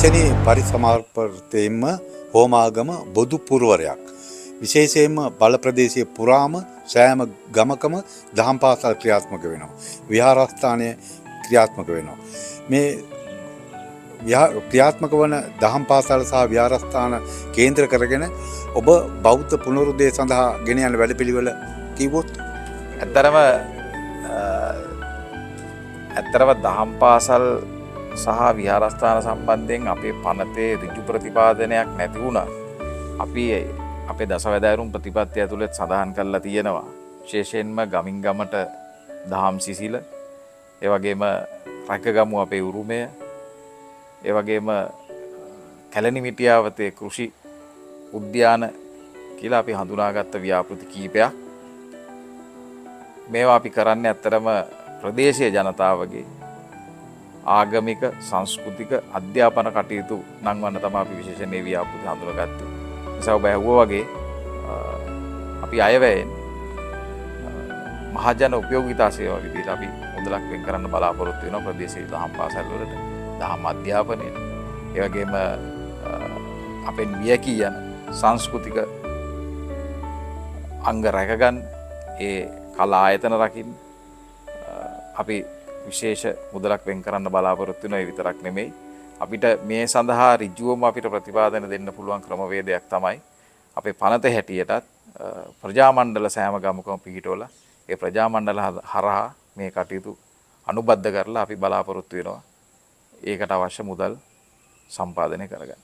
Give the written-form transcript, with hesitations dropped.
එතැනි පරිසමාප්තයෙන්ම හෝමාගම බොදු පුරවරයක්. විශේෂයෙන්ම බල ප්‍රදේශයේ පුරාම සෑම ගමකම දහම් පාසල් ක්‍රියාත්මක වෙනවා. විහාරස්ථානය ක්‍රියාත්මක වෙනවා. මේ ක්‍රියාත්මක වන දහම් පාසල් සහ විහාරස්ථාන කේන්ද්‍ර කරගෙන ඔබ බෞද්ධ පුනරුදය සඳහා ගෙන යන වැඩපිළිවෙල කිව්වොත් ඇත්තරම දහම් පාසල් සහ විහාරස්ථාන සම්බන්ධයෙන් අපේ පනතේ ඍජු ප්‍රතිපාදනයක් නැති වුණා. අපි අපේ දසවැදෑරුම් ප්‍රතිපත්තිය ඇතුළත් සඳහන් කරලා තියෙනවා. විශේෂයෙන්ම ගමින් ගමට දහම් සිසිල, ඒ වගේම රැකගමු අපේ උරුමය, ඒ වගේම කැලණිමිටියාවතේ කෘෂි උද්‍යාන කියලා අපි හඳුනාගත්ත ව්‍යාපෘති කීපයක්. මේවා අපි කරන්නේ ඇත්තරම ප්‍රදේශීය ජනතාවගේ ආගමික, සංස්කෘතික, අධ්‍යාපන කටයුතු නංවන්න තමයි අපි විශේෂයෙන් මේ ව්‍යාපෘති හඳුනාගත්තේ. නිසා ඔබ ඇහුවා වගේ අපි අයවැයෙන් මහජන උපයෝගිතා සේවා විදිහට අපි මුදලක් වෙන් කරන්න බලාපොරොත්තු වෙනවා ප්‍රදේශීය දහම් පාසල් වලට, දහම් අධ්‍යාපනයට. ඒ වගේම අපෙන් වියකී යන සංස්කෘතික අංග රැකගන්න, ඒ කලා ආයතන රකින්න අපි විශේෂ මුදලක් වෙන් කරන්න බලාපොරොත්තු වෙනවා. ඒ විතරක් නෙමෙයි, අපිට මේ සඳහා ඍජුවම අපිට ප්‍රතිපාදන දෙන්න පුළුවන් ක්‍රමවේදයක් තමයි අපේ පනත හැටියටත් ප්‍රජාමණ්ඩල සෑම ගමකම පිහිටවලා ඒ ප්‍රජාමණ්ඩල හරහා මේ කටයුතු අනුබද්ධ කරලා අපි බලාපොරොත්තු වෙනවා ඒකට අවශ්‍ය මුදල් සම්පාදනය කරගන්න.